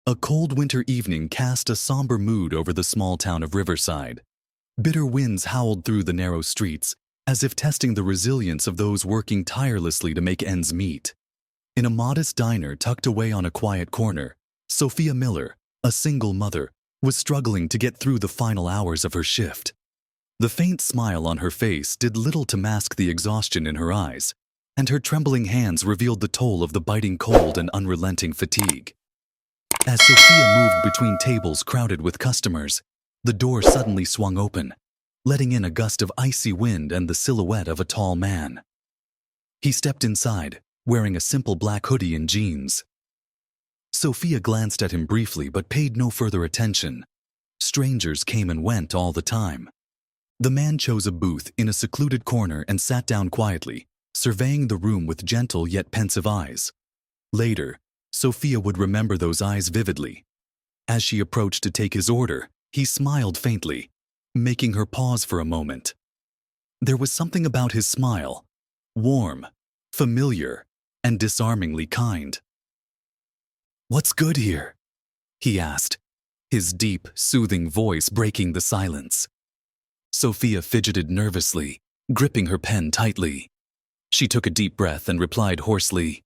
A cold winter evening cast a somber mood over the small town of Riverside. Bitter winds howled through the narrow streets, as if testing the resilience of those working tirelessly to make ends meet. In a modest diner tucked away on a quiet corner, Sophia Miller, a single mother, was struggling to get through the final hours of her shift. The faint smile on her face did little to mask the exhaustion in her eyes, and her trembling hands revealed the toll of the biting cold and unrelenting fatigue. As Sophia moved between tables crowded with customers, the door suddenly swung open, letting in a gust of icy wind and the silhouette of a tall man. He stepped inside, wearing a simple black hoodie and jeans. Sophia glanced at him briefly but paid no further attention. Strangers came and went all the time. The man chose a booth in a secluded corner and sat down quietly, surveying the room with gentle yet pensive eyes. Later, Sophia would remember those eyes vividly. As she approached to take his order, he smiled faintly, making her pause for a moment. There was something about his smile, warm, familiar, and disarmingly kind. "What's good here?" he asked, his deep, soothing voice breaking the silence. Sophia fidgeted nervously, gripping her pen tightly. She took a deep breath and replied hoarsely,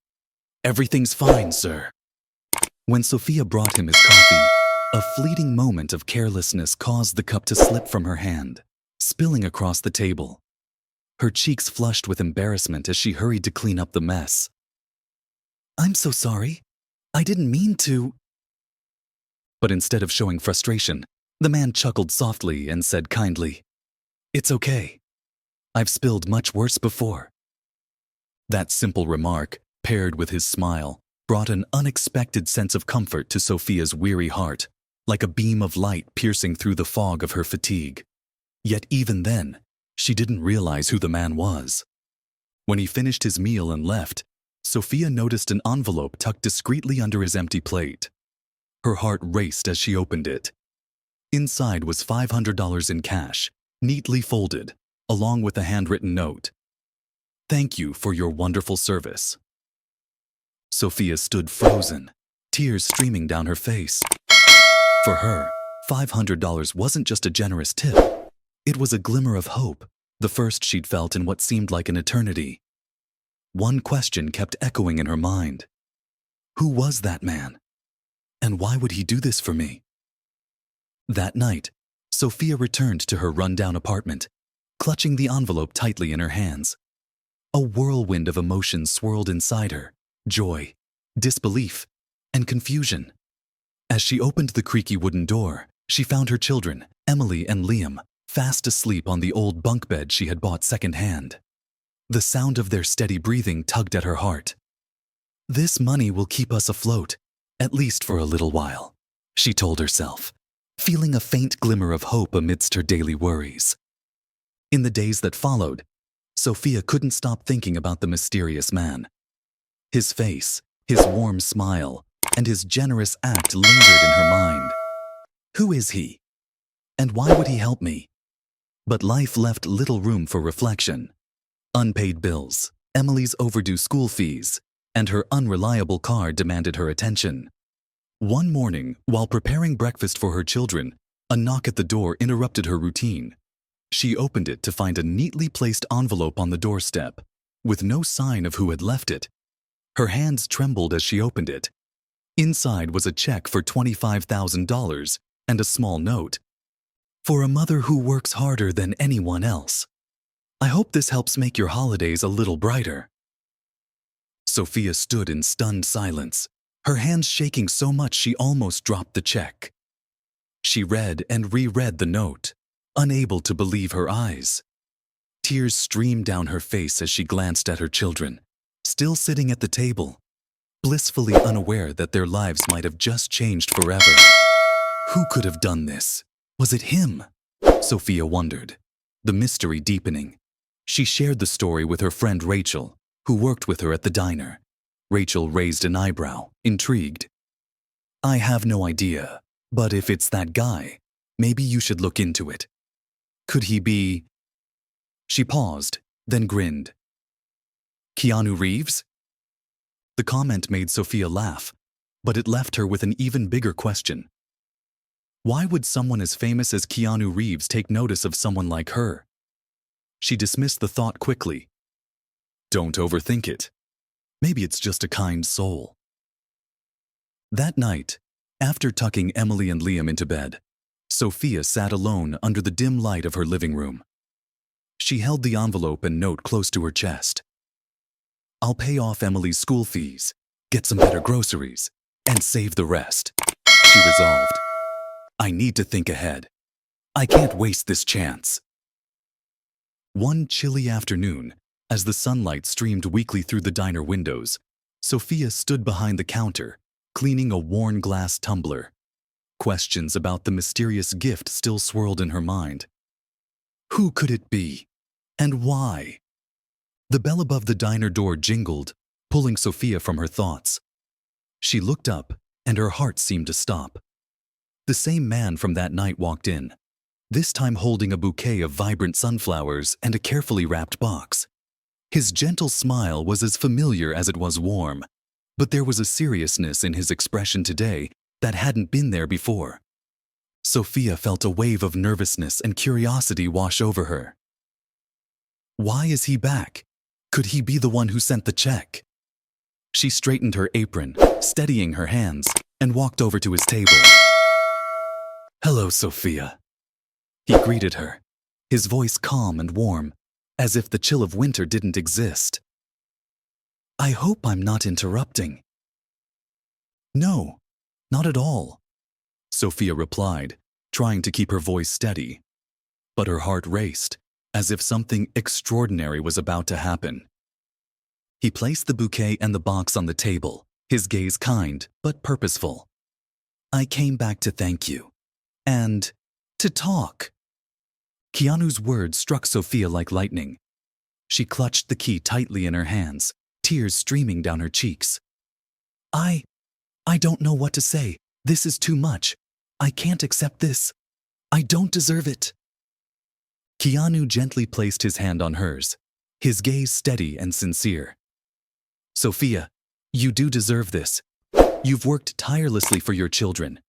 "Everything's fine, sir." When Sophia brought him his coffee, a fleeting moment of carelessness caused the cup to slip from her hand, spilling across the table. Her cheeks flushed with embarrassment as she hurried to clean up the mess. "I'm so sorry. I didn't mean to." But instead of showing frustration, the man chuckled softly and said kindly, "It's okay. I've spilled much worse before." That simple remark, paired with his smile, brought an unexpected sense of comfort to Sophia's weary heart, like a beam of light piercing through the fog of her fatigue. Yet even then, she didn't realize who the man was. When he finished his meal and left, Sophia noticed an envelope tucked discreetly under his empty plate. Her heart raced as she opened it. Inside was $500 in cash, neatly folded, along with a handwritten note. "Thank you for your wonderful service." Sophia stood frozen, tears streaming down her face. For her, $500 wasn't just a generous tip. It was a glimmer of hope, the first she'd felt in what seemed like an eternity. One question kept echoing in her mind. Who was that man? And why would he do this for me? That night, Sophia returned to her rundown apartment, clutching the envelope tightly in her hands. A whirlwind of emotions swirled inside her, joy, disbelief, and confusion. As she opened the creaky wooden door, she found her children, Emily and Liam, fast asleep on the old bunk bed she had bought secondhand. The sound of their steady breathing tugged at her heart. "This money will keep us afloat, at least for a little while," she told herself, feeling a faint glimmer of hope amidst her daily worries. In the days that followed, Sophia couldn't stop thinking about the mysterious man. His face, his warm smile, and his generous act lingered in her mind. Who is he? And why would he help me? But life left little room for reflection. Unpaid bills, Emily's overdue school fees, and her unreliable car demanded her attention. One morning, while preparing breakfast for her children, a knock at the door interrupted her routine. She opened it to find a neatly placed envelope on the doorstep, with no sign of who had left it. Her hands trembled as she opened it. Inside was a check for $25,000 and a small note. "For a mother who works harder than anyone else. I hope this helps make your holidays a little brighter." Sophia stood in stunned silence, her hands shaking so much she almost dropped the check. She read and reread the note, unable to believe her eyes. Tears streamed down her face as she glanced at her children, still sitting at the table, blissfully unaware that their lives might have just changed forever. Who could have done this? Was it him? Sophia wondered, the mystery deepening. She shared the story with her friend Rachel, who worked with her at the diner. Rachel raised an eyebrow, intrigued. "I have no idea, but if it's that guy, maybe you should look into it. Could he be—" She paused, then grinned. "Keanu Reeves?" The comment made Sophia laugh, but it left her with an even bigger question. Why would someone as famous as Keanu Reeves take notice of someone like her? She dismissed the thought quickly. Don't overthink it. Maybe it's just a kind soul. That night, after tucking Emily and Liam into bed, Sophia sat alone under the dim light of her living room. She held the envelope and note close to her chest. I'll pay off Emily's school fees, get some better groceries, and save the rest, she resolved. I need to think ahead. I can't waste this chance. One chilly afternoon, as the sunlight streamed weakly through the diner windows, Sophia stood behind the counter, cleaning a worn glass tumbler. Questions about the mysterious gift still swirled in her mind. Who could it be? And why? The bell above the diner door jingled, pulling Sophia from her thoughts. She looked up, and her heart seemed to stop. The same man from that night walked in, this time holding a bouquet of vibrant sunflowers and a carefully wrapped box. His gentle smile was as familiar as it was warm, but there was a seriousness in his expression today that hadn't been there before. Sophia felt a wave of nervousness and curiosity wash over her. Why is he back? Could he be the one who sent the check? She straightened her apron, steadying her hands, and walked over to his table. Hello, Sophia. He greeted her, his voice calm and warm, as if the chill of winter didn't exist. I hope I'm not interrupting. No, not at all, Sophia replied, trying to keep her voice steady. But her heart raced, as if something extraordinary was about to happen. He placed the bouquet and the box on the table, his gaze kind but purposeful. I came back to thank you. And to talk. Keanu's words struck Sophia like lightning. She clutched the key tightly in her hands, tears streaming down her cheeks. I don't know what to say. This is too much. I can't accept this. I don't deserve it. Keanu gently placed his hand on hers, his gaze steady and sincere. Sophia, you do deserve this. You've worked tirelessly for your children.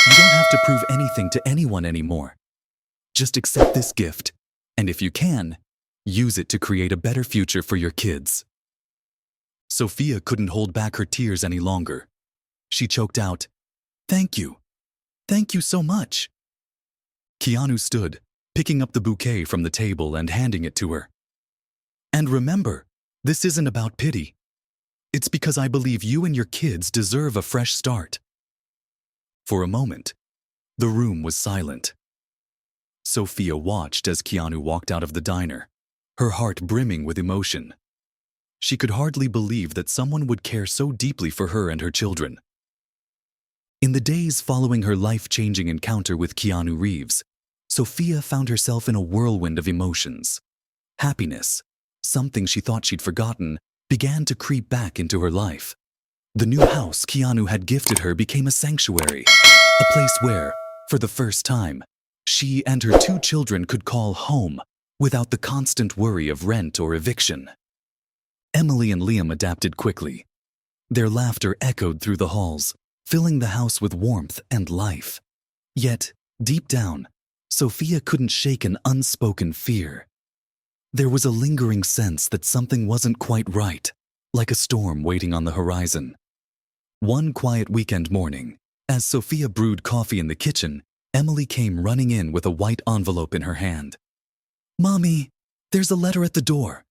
You don't have to prove anything to anyone anymore. Just accept this gift, and if you can, use it to create a better future for your kids. Sophia couldn't hold back her tears any longer. She choked out, Thank you. Thank you so much. Keanu stood, picking up the bouquet from the table and handing it to her. And remember, this isn't about pity. It's because I believe you and your kids deserve a fresh start. For a moment, the room was silent. Sophia watched as Keanu walked out of the diner, her heart brimming with emotion. She could hardly believe that someone would care so deeply for her and her children. In the days following her life-changing encounter with Keanu Reeves, Sophia found herself in a whirlwind of emotions. Happiness, something she thought she'd forgotten, began to creep back into her life. The new house Keanu had gifted her became a sanctuary, a place where, for the first time, she and her 2 children could call home without the constant worry of rent or eviction. Emily and Liam adapted quickly. Their laughter echoed through the halls, filling the house with warmth and life. Yet, deep down, Sophia couldn't shake an unspoken fear. There was a lingering sense that something wasn't quite right, like a storm waiting on the horizon. One quiet weekend morning, as Sophia brewed coffee in the kitchen, Emily came running in with a white envelope in her hand. Mommy, there's a letter at the door,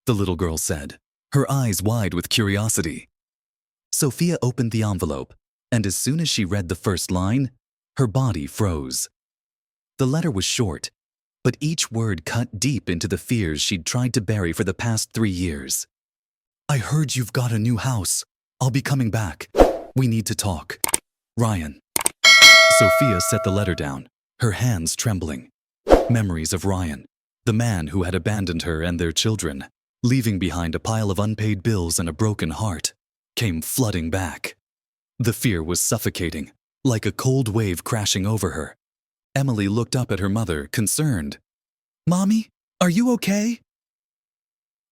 the little girl said, her eyes wide with curiosity. Sophia opened the envelope, and as soon as she read the first line, her body froze. The letter was short, but each word cut deep into the fears she'd tried to bury for the past 3 years. I heard you've got a new house. I'll be coming back. We need to talk. Ryan. Sophia set the letter down, her hands trembling. Memories of Ryan, the man who had abandoned her and their children, leaving behind a pile of unpaid bills and a broken heart, came flooding back. The fear was suffocating, like a cold wave crashing over her. Emily looked up at her mother, concerned. Mommy, are you okay?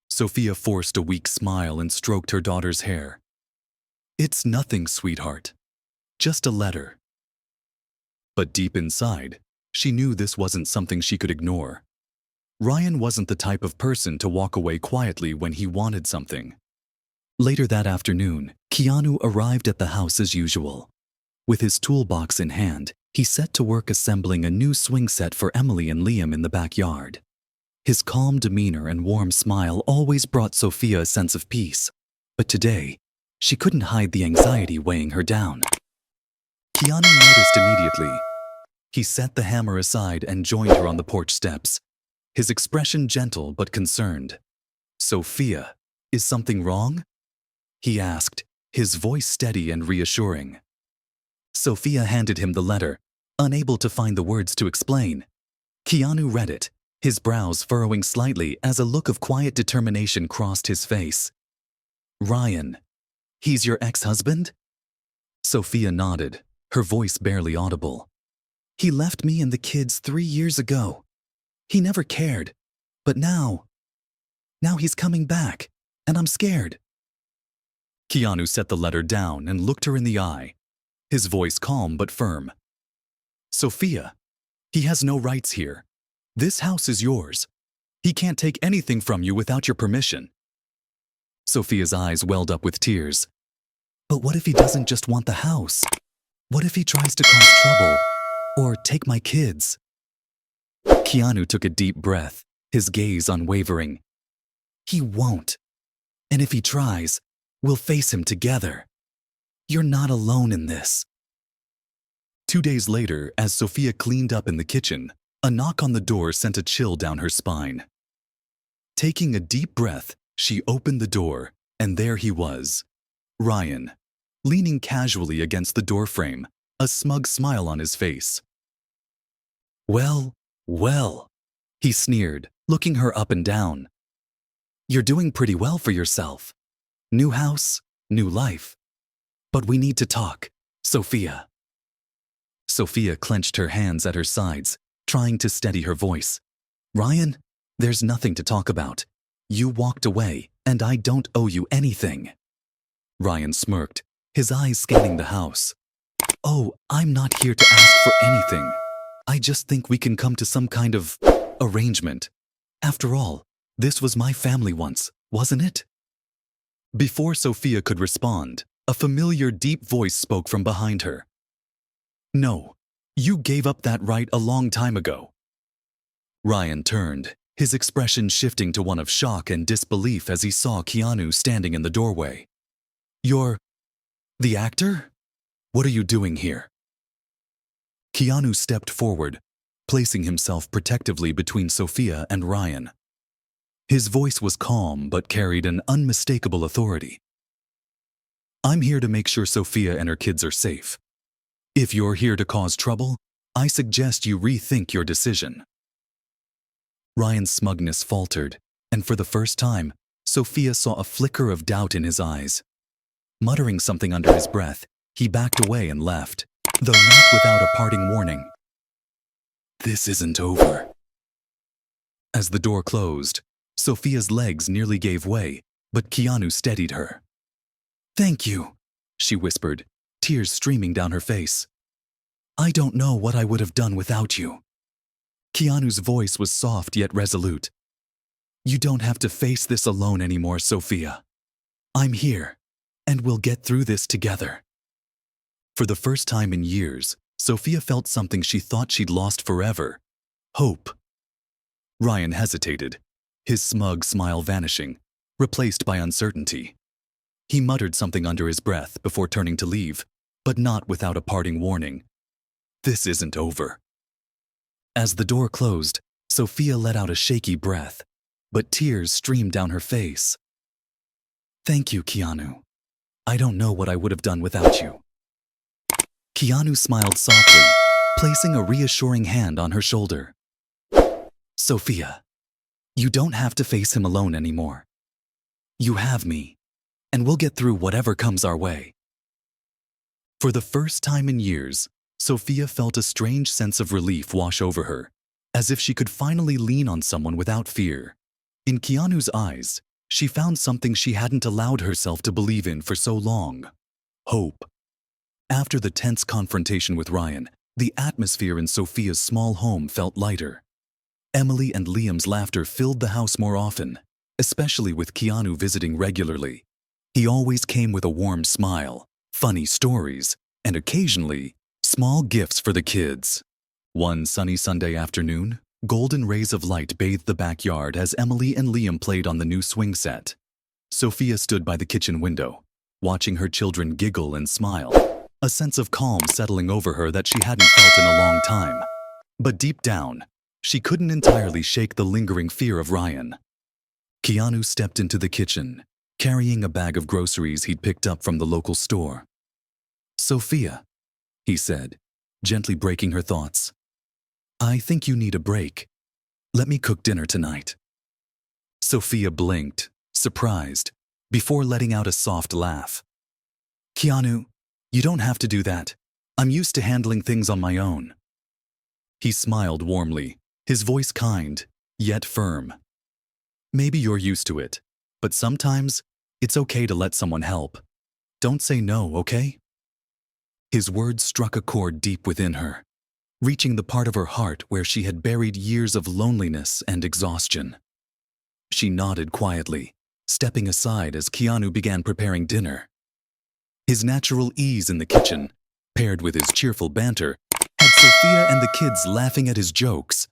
Sophia forced a weak smile and stroked her daughter's hair. "It's nothing, sweetheart. Just a letter." But deep inside, she knew this wasn't something she could ignore. Ryan wasn't the type of person to walk away quietly when he wanted something. Later that afternoon, Keanu arrived at the house as usual. With his toolbox in hand, he set to work assembling a new swing set for Emily and Liam in the backyard. His calm demeanor and warm smile always brought Sophia a sense of peace, but today, she couldn't hide the anxiety weighing her down. Keanu noticed immediately. He set the hammer aside and joined her on the porch steps, his expression gentle but concerned. "Sophia, is something wrong?" he asked, his voice steady and reassuring. Sophia handed him the letter, unable to find the words to explain. Keanu read it, his brows furrowing slightly as a look of quiet determination crossed his face. "Ryan, he's your ex-husband?" Sophia nodded, her voice barely audible. "He left me and the kids 3 years ago. He never cared, but now he's coming back, and I'm scared." Keanu set the letter down and looked her in the eye, his voice calm but firm. "Sophia, he has no rights here. This house is yours. He can't take anything from you without your permission." Sophia's eyes welled up with tears. "But what if he doesn't just want the house? What if he tries to cause trouble or take my kids?" Keanu took a deep breath, his gaze unwavering. "He won't. And if he tries, we'll face him together. You're not alone in this." 2 days later, as Sophia cleaned up in the kitchen, a knock on the door sent a chill down her spine. Taking a deep breath, she opened the door, and there he was, Ryan, leaning casually against the doorframe, a smug smile on his face. Well, he sneered, looking her up and down. "You're doing pretty well for yourself. New house, new life. But we need to talk, Sophia." Sophia clenched her hands at her sides, trying to steady her voice. "Ryan, there's nothing to talk about. You walked away, and I don't owe you anything." Ryan smirked, his eyes scanning the house. "Oh, I'm not here to ask for anything. I just think we can come to some kind of arrangement. After all, this was my family once, wasn't it?" Before Sophia could respond, a familiar deep voice spoke from behind her. "No, you gave up that right a long time ago." Ryan turned, his expression shifting to one of shock and disbelief as he saw Keanu standing in the doorway. "You're the actor? What are you doing here?" Keanu stepped forward, placing himself protectively between Sophia and Ryan. His voice was calm but carried an unmistakable authority. "I'm here to make sure Sophia and her kids are safe. If you're here to cause trouble, I suggest you rethink your decision." Ryan's smugness faltered, and for the first time, Sophia saw a flicker of doubt in his eyes. Muttering something under his breath, he backed away and left, though not without a parting warning. "This isn't over." As the door closed, Sophia's legs nearly gave way, but Keanu steadied her. "Thank you," she whispered, tears streaming down her face. "I don't know what I would have done without you." Keanu's voice was soft yet resolute. "You don't have to face this alone anymore, Sophia. I'm here, and we'll get through this together." For the first time in years, Sophia felt something she thought she'd lost forever: hope. Ryan hesitated, his smug smile vanishing, replaced by uncertainty. He muttered something under his breath before turning to leave, but not without a parting warning. "This isn't over." As the door closed, Sophia let out a shaky breath, but tears streamed down her face. "Thank you, Keanu. I don't know what I would have done without you." Keanu smiled softly, placing a reassuring hand on her shoulder. "Sophia, you don't have to face him alone anymore. You have me, and we'll get through whatever comes our way." For the first time in years, Sophia felt a strange sense of relief wash over her, as if she could finally lean on someone without fear. In Keanu's eyes, she found something she hadn't allowed herself to believe in for so long: hope. After the tense confrontation with Ryan, the atmosphere in Sophia's small home felt lighter. Emily and Liam's laughter filled the house more often, especially with Keanu visiting regularly. He always came with a warm smile, funny stories, and occasionally, small gifts for the kids. One sunny Sunday afternoon, golden rays of light bathed the backyard as Emily and Liam played on the new swing set. Sophia stood by the kitchen window, watching her children giggle and smile, a sense of calm settling over her that she hadn't felt in a long time. But deep down, she couldn't entirely shake the lingering fear of Ryan. Keanu stepped into the kitchen, carrying a bag of groceries he'd picked up from the local store. "Sophia," he said, gently breaking her thoughts. "I think you need a break. Let me cook dinner tonight." Sophia blinked, surprised, before letting out a soft laugh. "Keanu, you don't have to do that. I'm used to handling things on my own." He smiled warmly, his voice kind, yet firm. "Maybe you're used to it, but sometimes it's okay to let someone help. Don't say no, okay?" His words struck a chord deep within her, reaching the part of her heart where she had buried years of loneliness and exhaustion. She nodded quietly, stepping aside as Keanu began preparing dinner. His natural ease in the kitchen, paired with his cheerful banter, had Sophia and the kids laughing at his jokes.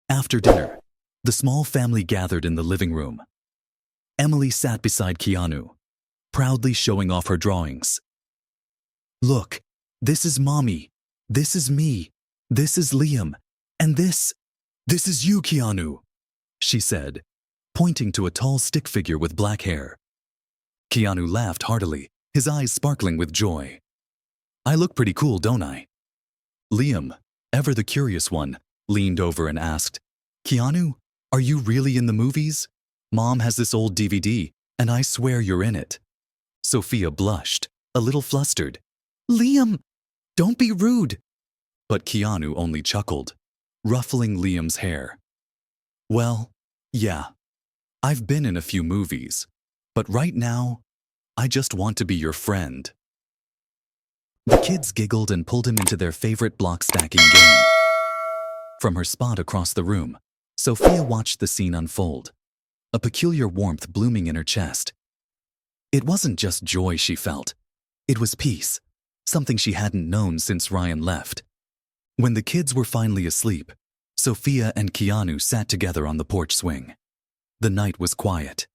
After dinner, the small family gathered in the living room. Emily sat beside Keanu, proudly showing off her drawings. "Look, this is Mommy, this is me, this is Liam, and this is you, Keanu," she said, pointing to a tall stick figure with black hair. Keanu laughed heartily, his eyes sparkling with joy. "I look pretty cool, don't I?" Liam, ever the curious one, leaned over and asked, "Keanu, are you really in the movies? Mom has this old DVD, and I swear you're in it." Sophia blushed, a little flustered. "Liam, don't be rude." But Keanu only chuckled, ruffling Liam's hair. "Well, yeah, I've been in a few movies, but right now, I just want to be your friend." The kids giggled and pulled him into their favorite block stacking game. From her spot across the room, Sophia watched the scene unfold, a peculiar warmth blooming in her chest. It wasn't just joy she felt, it was peace, something she hadn't known since Ryan left. When the kids were finally asleep, Sophia and Keanu sat together on the porch swing. The night was quiet,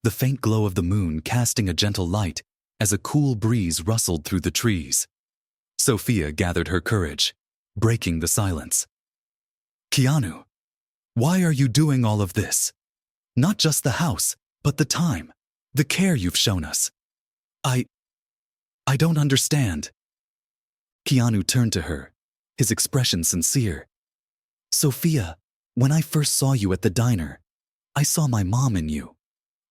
the faint glow of the moon casting a gentle light as a cool breeze rustled through the trees. Sophia gathered her courage, breaking the silence. "Keanu, why are you doing all of this? Not just the house, but the time, the care you've shown us. I don't understand." Keanu turned to her, his expression sincere. "Sophia, when I first saw you at the diner, I saw my mom in you.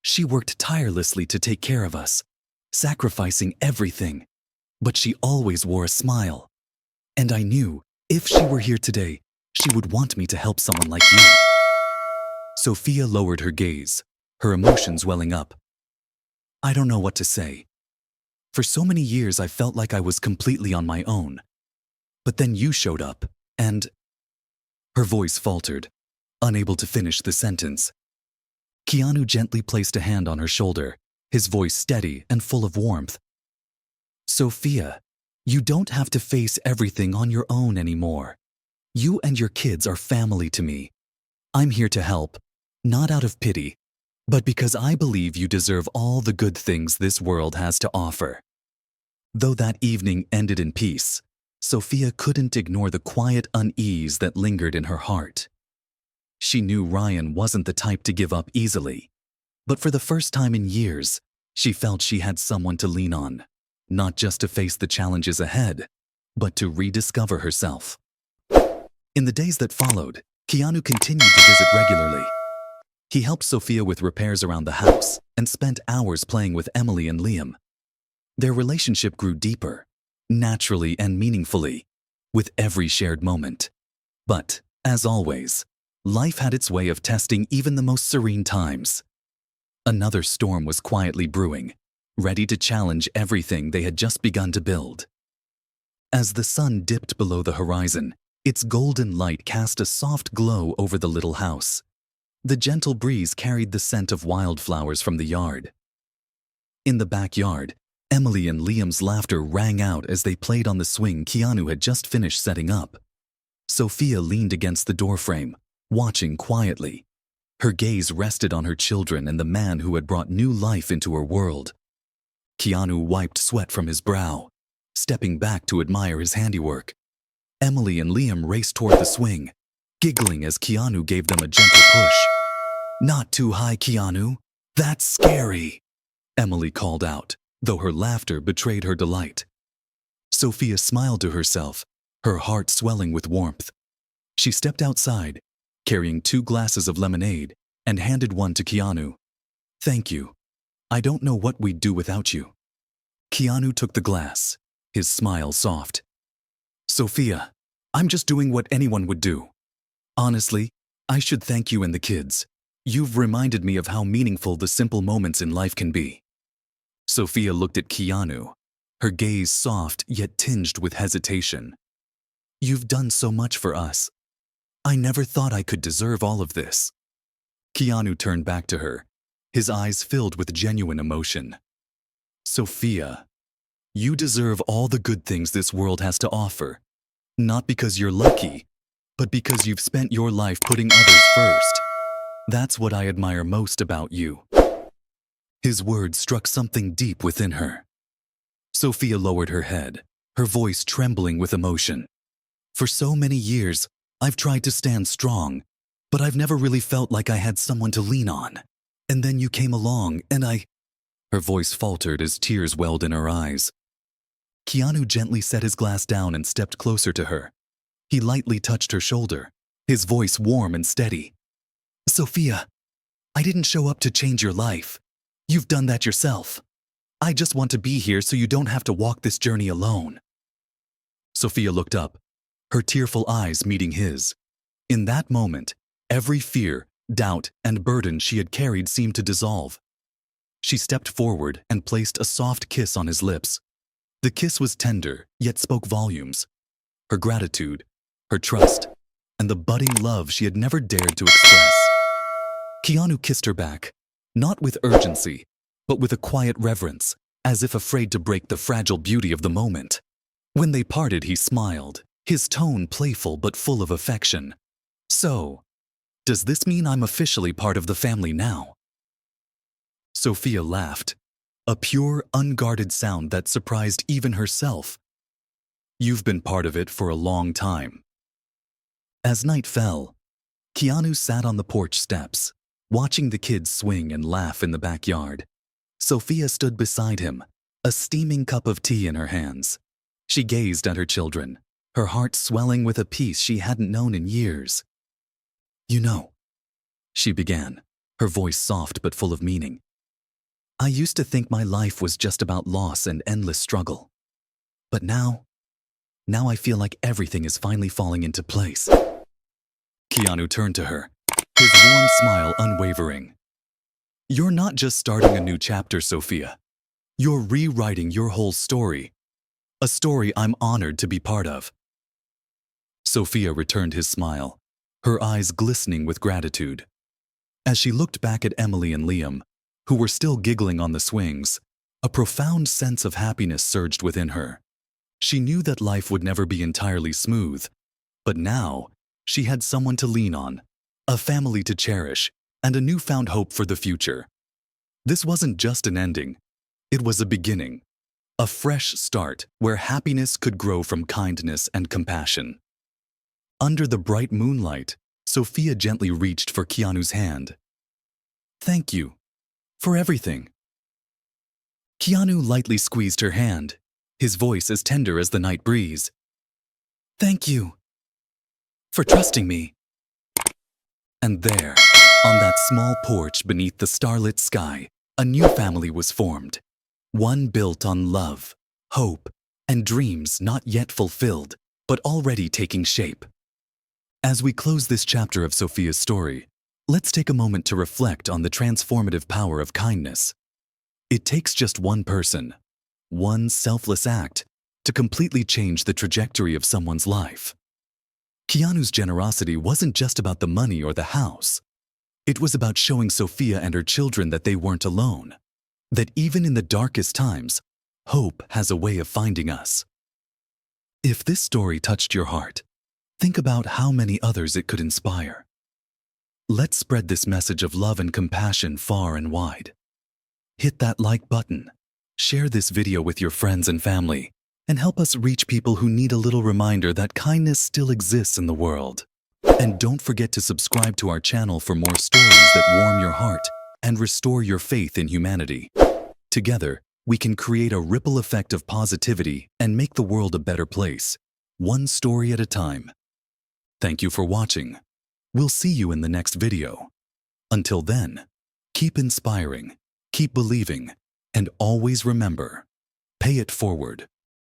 She worked tirelessly to take care of us, sacrificing everything, but she always wore a smile. And I knew, if she were here today, she would want me to help someone like you." Sophia lowered her gaze, her emotions welling up. "I don't know what to say. For so many years I felt like I was completely on my own. But then you showed up, and—" Her voice faltered, unable to finish the sentence. Keanu gently placed a hand on her shoulder, his voice steady and full of warmth. "Sophia, you don't have to face everything on your own anymore. You and your kids are family to me. I'm here to help, not out of pity, but because I believe you deserve all the good things this world has to offer." Though that evening ended in peace, Sophia couldn't ignore the quiet unease that lingered in her heart. She knew Ryan wasn't the type to give up easily, but for the first time in years, she felt she had someone to lean on, not just to face the challenges ahead, but to rediscover herself. In the days that followed, Keanu continued to visit regularly. He helped Sophia with repairs around the house and spent hours playing with Emily and Liam. Their relationship grew deeper, naturally and meaningfully, with every shared moment. But, as always, life had its way of testing even the most serene times. Another storm was quietly brewing, ready to challenge everything they had just begun to build. As the sun dipped below the horizon, its golden light cast a soft glow over the little house. The gentle breeze carried the scent of wildflowers from the yard. In the backyard, Emily and Liam's laughter rang out as they played on the swing Keanu had just finished setting up. Sophia leaned against the doorframe, watching quietly. Her gaze rested on her children and the man who had brought new life into her world. Keanu wiped sweat from his brow, stepping back to admire his handiwork. Emily and Liam raced toward the swing, giggling as Keanu gave them a gentle push. "Not too high, Keanu. That's scary," Emily called out, though her laughter betrayed her delight. Sophia smiled to herself, her heart swelling with warmth. She stepped outside, carrying 2 glasses of lemonade, and handed one to Keanu. "Thank you. I don't know what we'd do without you." Keanu took the glass, his smile soft. "Sophia, I'm just doing what anyone would do. Honestly, I should thank you and the kids. You've reminded me of how meaningful the simple moments in life can be." Sophia looked at Keanu, her gaze soft yet tinged with hesitation. "You've done so much for us. I never thought I could deserve all of this." Keanu turned back to her, his eyes filled with genuine emotion. "Sophia, you deserve all the good things this world has to offer, not because you're lucky, but because you've spent your life putting others first. That's what I admire most about you." His words struck something deep within her. Sophia lowered her head, her voice trembling with emotion. "For so many years, I've tried to stand strong, but I've never really felt like I had someone to lean on. And then you came along, and I—" Her voice faltered as tears welled in her eyes. Keanu gently set his glass down and stepped closer to her. He lightly touched her shoulder, his voice warm and steady. "Sophia, I didn't show up to change your life. You've done that yourself. I just want to be here so you don't have to walk this journey alone." Sophia looked up, her tearful eyes meeting his. In that moment, every fear, doubt, and burden she had carried seemed to dissolve. She stepped forward and placed a soft kiss on his lips. The kiss was tender, yet spoke volumes. Her gratitude, her trust, and the budding love she had never dared to express. Keanu kissed her back, not with urgency, but with a quiet reverence, as if afraid to break the fragile beauty of the moment. When they parted, he smiled, his tone playful but full of affection. "So, does this mean I'm officially part of the family now?" Sophia laughed, a pure, unguarded sound that surprised even herself. "You've been part of it for a long time." As night fell, Keanu sat on the porch steps, watching the kids swing and laugh in the backyard. Sophia stood beside him, a steaming cup of tea in her hands. She gazed at her children, her heart swelling with a peace she hadn't known in years. "You know," she began, her voice soft but full of meaning, "I used to think my life was just about loss and endless struggle. But now I feel like everything is finally falling into place." Keanu turned to her, his warm smile unwavering. "You're not just starting a new chapter, Sophia. You're rewriting your whole story. A story I'm honored to be part of." Sophia returned his smile, her eyes glistening with gratitude. As she looked back at Emily and Liam, who were still giggling on the swings, a profound sense of happiness surged within her. She knew that life would never be entirely smooth, but now she had someone to lean on, a family to cherish, and a newfound hope for the future. This wasn't just an ending, it was a beginning, a fresh start where happiness could grow from kindness and compassion. Under the bright moonlight, Sophia gently reached for Keanu's hand. "Thank you for everything." Keanu lightly squeezed her hand, his voice as tender as the night breeze. "Thank you for trusting me." And there, on that small porch beneath the starlit sky, a new family was formed. One built on love, hope, and dreams not yet fulfilled, but already taking shape. As we close this chapter of Sophia's story, let's take a moment to reflect on the transformative power of kindness. It takes just one person, one selfless act, to completely change the trajectory of someone's life. Keanu's generosity wasn't just about the money or the house. It was about showing Sophia and her children that they weren't alone, that even in the darkest times, hope has a way of finding us. If this story touched your heart, think about how many others it could inspire. Let's spread this message of love and compassion far and wide. Hit that like button, share this video with your friends and family, and help us reach people who need a little reminder that kindness still exists in the world. And don't forget to subscribe to our channel for more stories that warm your heart and restore your faith in humanity. Together, we can create a ripple effect of positivity and make the world a better place, one story at a time. Thank you for watching. We'll see you in the next video. Until then, keep inspiring, keep believing, and always remember, pay it forward.